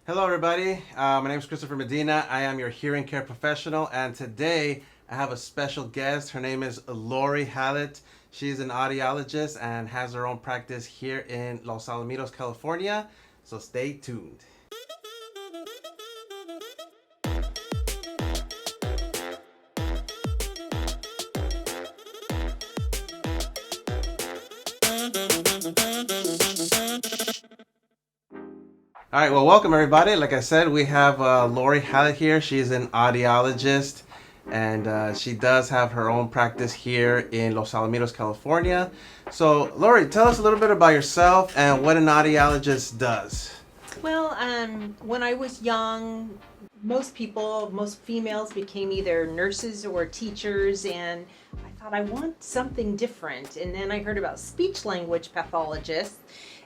Hello everybody, my name is Christopher Medina. I am your hearing care professional, and today I have a special guest. Her name is Lori Hallet. She's an audiologist and has her own practice here in Los Alamitos, California. So stay tuned. All right, well, welcome everybody. Like I said, we have Lori Hallet here. She's an audiologist, and she does have her own practice here in Los Alamitos, California. So, Lori, tell us a little bit about yourself and what an audiologist does. Well, when I was young, most females became either nurses or teachers, and I thought I want something different. And then I heard about speech language pathologists.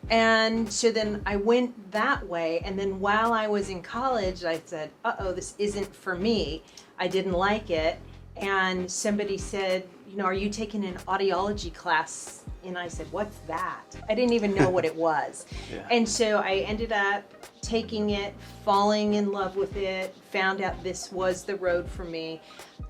And so then I went that way. And then while I was in college, I said, this isn't for me. I didn't like it. And somebody said, are you taking an audiology class? And I said, what's that? I didn't even know what it was. Yeah. And so I ended up taking it, falling in love with it, found out this was the road for me.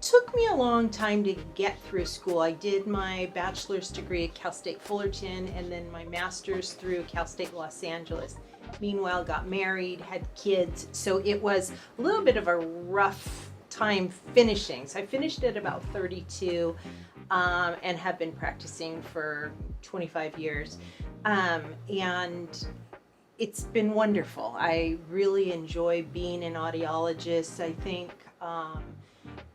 Took me a long time to get through school. I did my bachelor's degree at Cal State Fullerton and then my master's through Cal State Los Angeles. Meanwhile, got married, had kids. So it was a little bit of a rough time finishing. So I finished at about 32 and have been practicing for 25 years. And it's been wonderful. I really enjoy being an audiologist. I think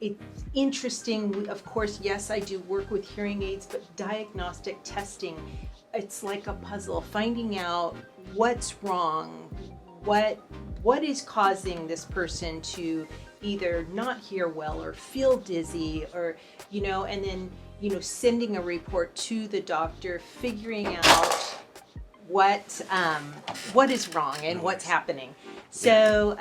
it's interesting. Of course, yes, I do work with hearing aids, but diagnostic testing, it's like a puzzle, finding out what's wrong, what is causing this person to either not hear well or feel dizzy or, and then, sending a report to the doctor, figuring out what is wrong and what's happening. So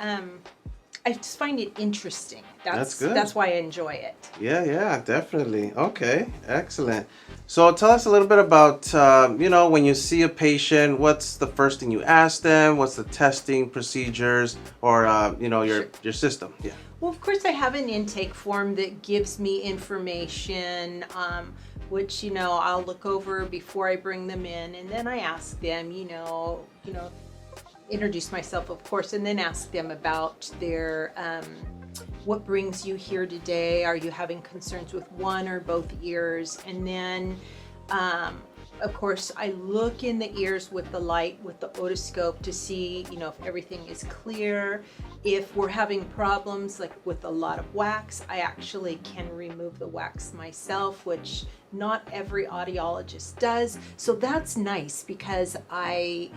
I just find it interesting. That's good. That's why I enjoy it. Yeah, definitely. Okay, excellent. So tell us a little bit about, when you see a patient, what's the first thing you ask them? What's the testing procedures or, your system? Yeah. Well, of course, I have an intake form that gives me information, which, I'll look over before I bring them in. And then I ask them, introduce myself, of course, and then ask them about their, what brings you here today? Are you having concerns with one or both ears? And then, of course, I look in the ears with the light, with the otoscope to see, if everything is clear. If we're having problems like with a lot of wax, I actually can remove the wax myself, which not every audiologist does. So that's nice because I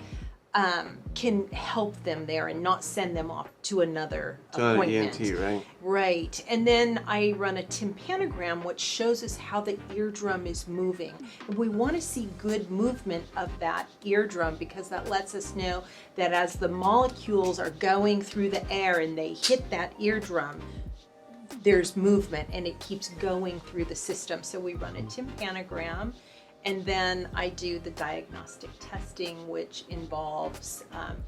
can help them there and not send them off to another appointment. ENT, right? Right. And then I run a tympanogram, which shows us how the eardrum is moving. And we want to see good movement of that eardrum because that lets us know that as the molecules are going through the air and they hit that eardrum, there's movement and it keeps going through the system. So we run a tympanogram. And then I do the diagnostic testing, which involves,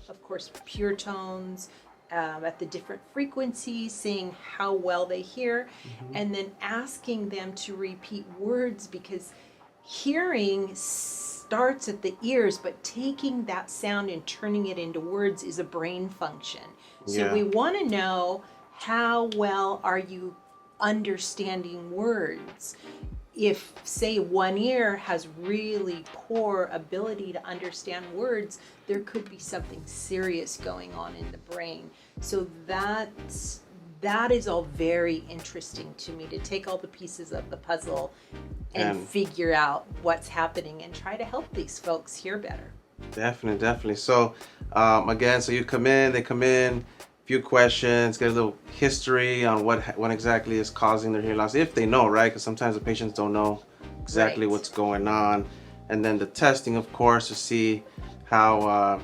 of course, pure tones at the different frequencies, seeing how well they hear, and then asking them to repeat words because hearing starts at the ears, but taking that sound and turning it into words is a brain function. So we want to know how well are you understanding words. If, say, one ear has really poor ability to understand words, there could be something serious going on in the brain. So that is all very interesting to me, to take all the pieces of the puzzle and figure out what's happening and try to help these folks hear better. Definitely. So, again, so they come in, few questions, get a little history on what exactly is causing their hearing loss, if they know, right? Because sometimes the patients don't know exactly what's going on. And then the testing, of course, to see how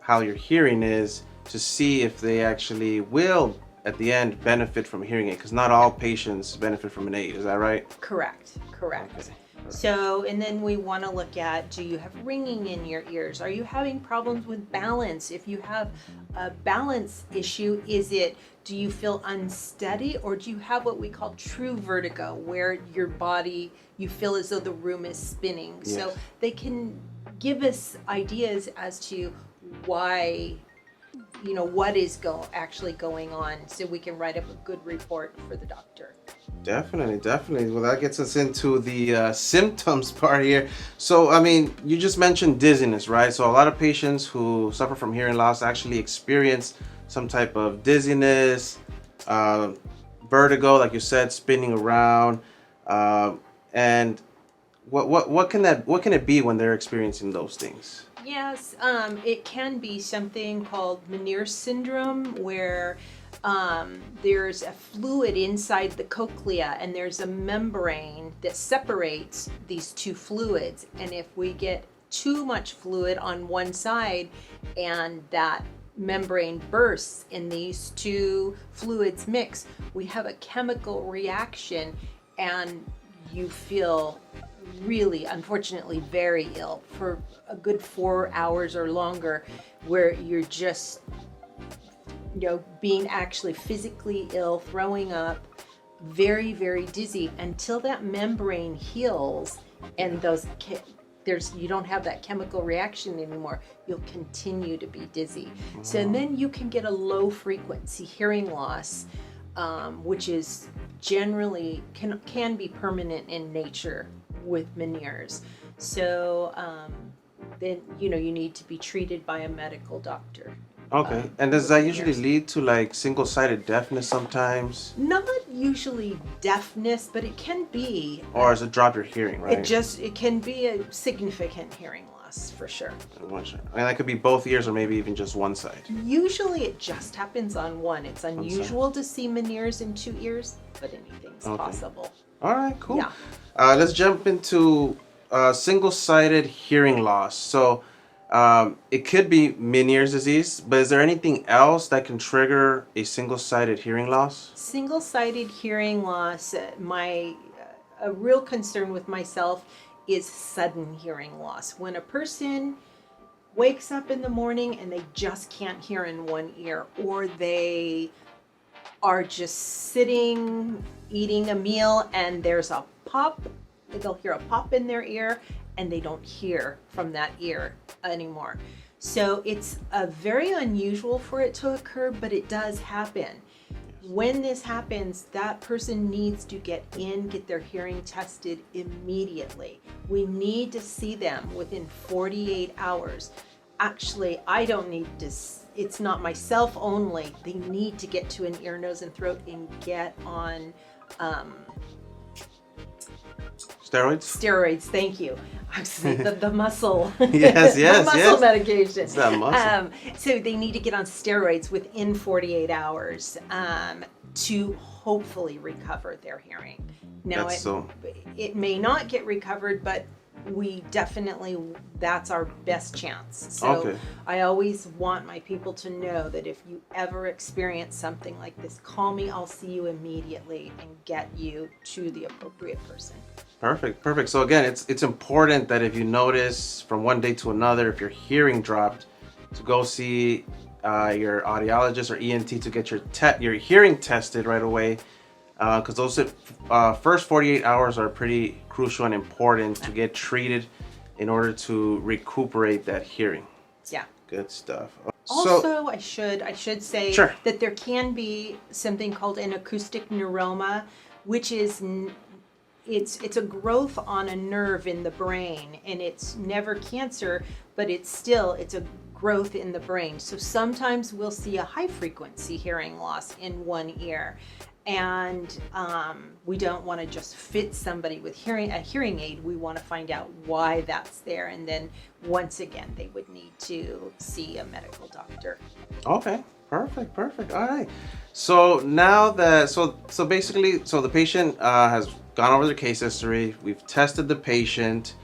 your hearing is, to see if they actually will, at the end, benefit from hearing aid. Because not all patients benefit from an aid. Is that right? Correct. Okay. So, and then we want to look at, do you have ringing in your ears? Are you having problems with balance? If you have a balance issue, do you feel unsteady, or do you have what we call true vertigo, where your body, you feel as though the room is spinning? Yes. So they can give us ideas as to why, what is actually going on, so we can write up a good report for the doctor. Definitely. Well, that gets us into the symptoms part here. So, I mean, you just mentioned dizziness, right? So a lot of patients who suffer from hearing loss actually experience some type of dizziness, vertigo, like you said, spinning around. And what can it be when they're experiencing those things? Yes, it can be something called Meniere's syndrome, where there's a fluid inside the cochlea, and there's a membrane that separates these two fluids. And if we get too much fluid on one side and that membrane bursts and these two fluids mix, we have a chemical reaction, and you feel really, unfortunately, very ill for a good 4 hours or longer, where you're just being actually physically ill, throwing up, very, very dizzy, until that membrane heals and you don't have that chemical reaction anymore. You'll continue to be dizzy. So then you can get a low frequency hearing loss, which is generally can be permanent in nature with Meniere's. So then you need to be treated by a medical doctor. Okay. And does that usually lead to like single-sided deafness sometimes? Not usually deafness, but it can be. Or does it drop your hearing, right? It can be a significant hearing loss, for sure. And that could be both ears, or maybe even just one side. Usually it just happens on one. It's unusual to see Meniere's in 2 ears, but anything's possible. All right, cool. Yeah. Let's jump into single-sided hearing loss. So it could be Meniere's disease, but is there anything else that can trigger a single-sided hearing loss? Single-sided hearing loss, a real concern with myself is sudden hearing loss. When a person wakes up in the morning and they just can't hear in one ear, or they are just sitting eating a meal and there's a pop, they'll hear a pop in their ear and they don't hear from that ear anymore. So it's very unusual for it to occur, but it does happen. When this happens, that person needs to get their hearing tested immediately. We need to see them within 48 hours. Actually, I don't need to, it's not myself only. They need to get to an ear, nose, and throat and get on Steroids? Steroids, thank you. Actually, the muscle. Yes, the muscle medication. It's that muscle. So they need to get on steroids within 48 hours to hopefully recover their hearing. Now, it may not get recovered, but that's our best chance. So I always want my people to know that if you ever experience something like this, call me, I'll see you immediately and get you to the appropriate person. Perfect. So again, it's important that if you notice from one day to another, if your hearing dropped, to go see your audiologist or ENT to get your hearing tested right away, because those first 48 hours are pretty crucial and important to get treated in order to recuperate that hearing. Yeah. Good stuff. Also, I should say Sure. that there can be something called an acoustic neuroma, which is it's a growth on a nerve in the brain, and it's never cancer, but it's a growth in the brain. So sometimes we'll see a high frequency hearing loss in one ear, and we don't want to just fit somebody with a hearing aid. We want to find out why that's there, and then once again they would need to see a medical doctor. Okay. Perfect. All right. So now that basically the patient has gone over their case history. We've tested the patient.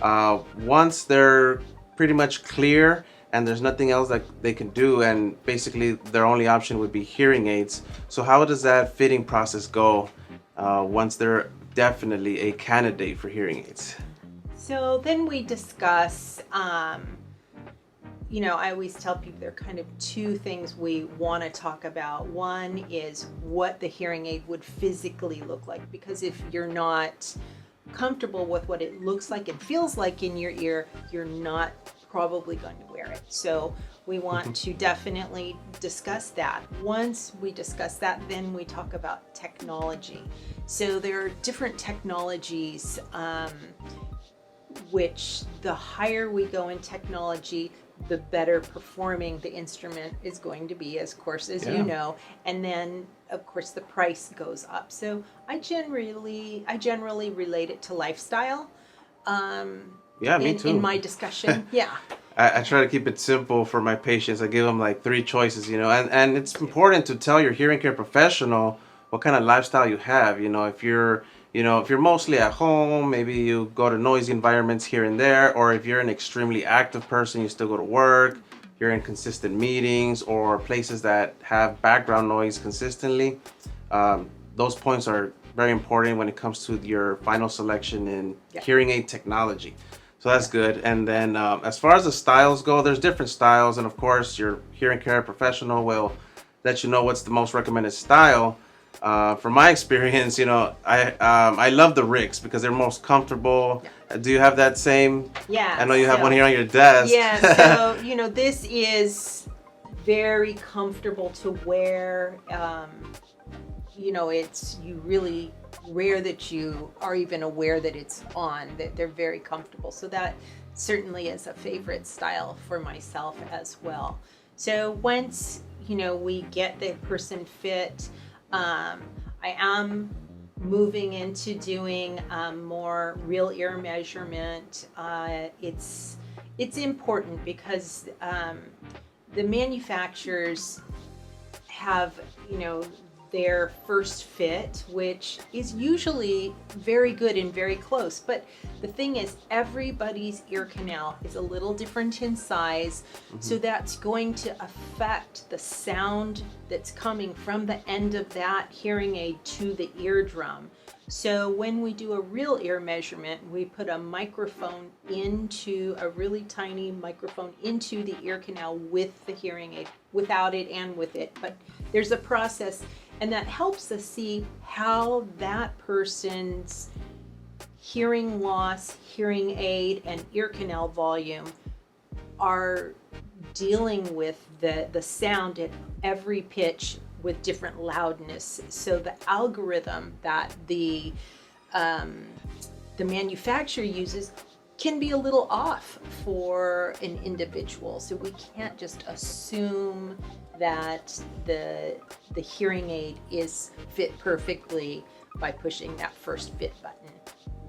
Once they're pretty much clear and there's nothing else that they can do, and basically their only option would be hearing aids. So how does that fitting process go once they're definitely a candidate for hearing aids. So then we discuss, I always tell people there are kind of two things we want to talk about. One is what the hearing aid would physically look like, because if you're not comfortable with what it looks like and feels like in your ear, you're not probably going to wear it. So we want to definitely discuss that. Once we discuss that, then we talk about technology. So there are different technologies, which the higher we go in technology, the better performing the instrument is going to be, of course, as you know. And then, of course, the price goes up. So I generally relate it to lifestyle. Me too. In my discussion, I try to keep it simple for my patients. I give them like 3 choices, and it's important to tell your hearing care professional what kind of lifestyle you have. If you're mostly at home, maybe you go to noisy environments here and there, or if you're an extremely active person, you still go to work, you're in consistent meetings or places that have background noise consistently. Those points are very important when it comes to your final selection in hearing aid technology. So that's good. And then as far as the styles go, there's different styles. And of course, your hearing care professional will let you know what's the most recommended style. From my experience, I love the Ricks because they're most comfortable. Do you have that same? Yeah. I know you have one here on your desk. Yeah. So, this is very comfortable to wear. It's really rare that you are even aware that it's on, that they're very comfortable. So that certainly is a favorite style for myself as well. So once, we get the person fit, I am moving into doing more real ear measurement. It's important because the manufacturers have, their first fit, which is usually very good and very close. But the thing is, everybody's ear canal is a little different in size, so that's going to affect the sound that's coming from the end of that hearing aid to the eardrum. So when we do a real ear measurement, we put a really tiny microphone into the ear canal with the hearing aid, without it and with it. But there's a process, and that helps us see how that person's hearing loss, hearing aid, and ear canal volume are dealing with the sound at every pitch with different loudness. So the algorithm that the manufacturer uses can be a little off for an individual. So we can't just assume that the hearing aid is fit perfectly by pushing that first fit button.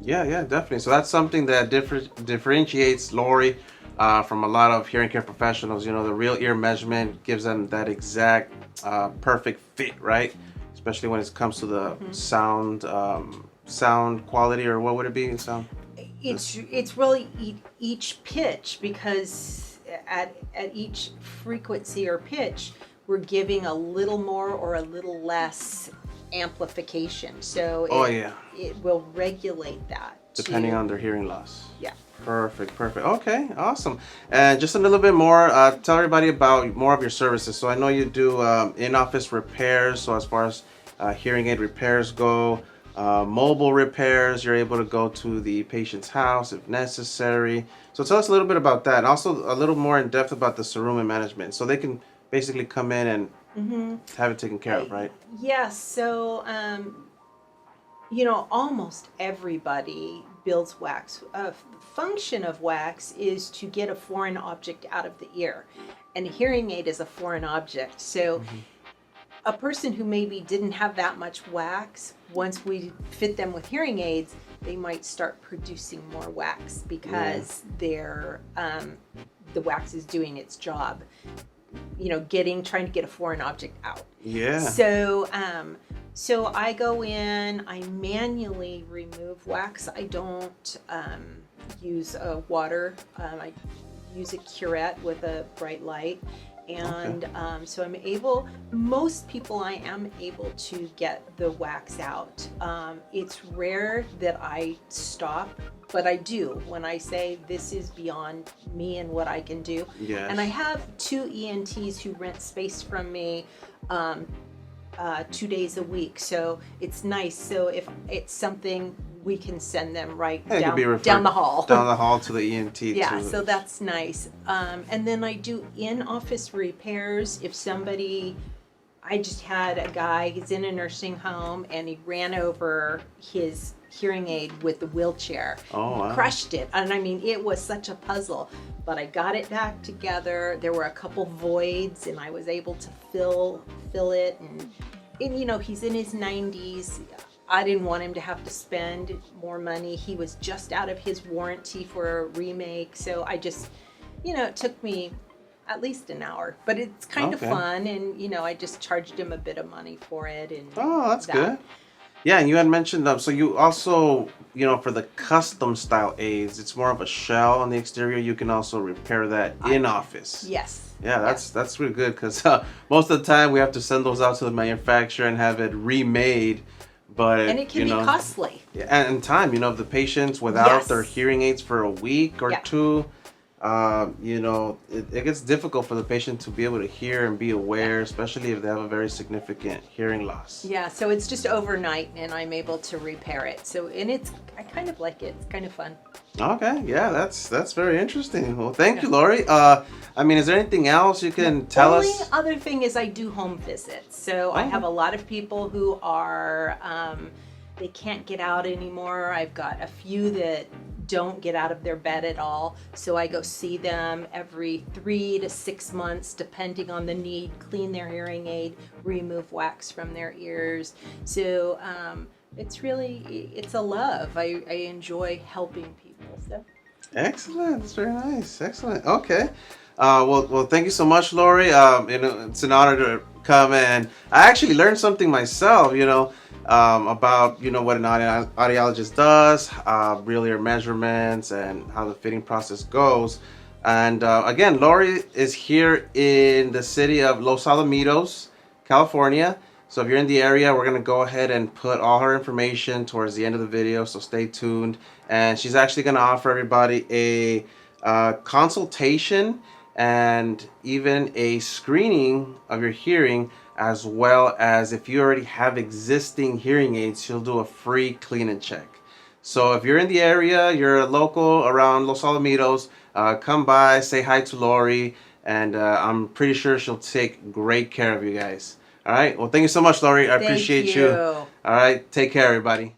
Yeah, definitely. So that's something that differentiates Lori from a lot of hearing care professionals. The real ear measurement gives them that exact perfect fit, right? Especially when it comes to the sound quality, or what would it be? Sound. It's really each pitch, because at each frequency or pitch, we're giving a little more or a little less amplification. So it will regulate that depending on their hearing loss. Yeah. Perfect. Okay, awesome. And just a little bit more, tell everybody about more of your services. So I know you do in-office repairs. So as far as hearing aid repairs go, mobile repairs, you're able to go to the patient's house if necessary. So tell us a little bit about that, and also a little more in depth about the cerumen management. So they can basically come in and have it taken care of, right? Yes. So, almost everybody builds wax. The function of wax is to get a foreign object out of the ear, and a hearing aid is a foreign object. So a person who maybe didn't have that much wax, once we fit them with hearing aids, they might start producing more wax because the wax is doing its job, trying to get a foreign object out. Yeah. So I go in, I manually remove wax. I don't use water. I use a curette with a bright light, And so I'm able, most people I am able to get the wax out. It's rare that I stop, but I do when I say this is beyond me and what I can do. Yes. And I have 2 ENTs who rent space from me 2 days a week, so it's nice. So if it's something, we can send them right down the hall. Down the hall to the ENT. Yeah, so that's nice. And then I do in-office repairs. If somebody, I just had a guy, he's in a nursing home, and he ran over his hearing aid with the wheelchair. Oh, wow. Crushed it. And I mean, it was such a puzzle, but I got it back together. There were a couple voids, and I was able to fill it. And you know, he's in his 90s. I didn't want him to have to spend more money. He was just out of his warranty for a remake. So I just, you know, it took me at least an hour, but it's kind of fun. And, you know, I just charged him a bit of money for it. And that's good. Yeah, and you had mentioned, so you also, you know, for the custom style aids, it's more of a shell on the exterior. You can also repair that in office. Yes. Yeah, that's really good, because most of the time we have to send those out to the manufacturer and have it remade. And it can be costly. Yeah, and time, you know, if the patient's without their hearing aids for a week or two, you know, it gets difficult for the patient to be able to hear and be aware, especially if they have a very significant hearing loss. Yeah, so it's just overnight, and I'm able to repair it. So, and I kind of like it. It's kind of fun. Okay, yeah, that's very interesting. Well, thank you, Lori. I mean, is there anything else you can tell us? The only other thing is I do home visits. So I have a lot of people who are, they can't get out anymore. I've got a few that don't get out of their bed at all. So I go see them every 3 to 6 months, depending on the need, clean their hearing aid, remove wax from their ears. So it's really, it's a love. I enjoy helping people. So. Excellent. That's very nice. Excellent. Okay. Well, thank you so much, Lori. You know, it's an honor to come, and I actually learned something myself, you know, about, you know, what an audiologist does, really our measurements and how the fitting process goes. And again, Lori is here in the city of Los Alamitos, California. So if you're in the area, we're going to go ahead and put all her information towards the end of the video, so stay tuned. And she's actually going to offer everybody a consultation and even a screening of your hearing, as well as if you already have existing hearing aids, she'll do a free clean and check. So if you're in the area, you're a local around Los Alamitos, come by, say hi to Lori, and I'm pretty sure she'll take great care of you guys. All right. Well, thank you so much, Lori. I appreciate you. All right. Take care, everybody.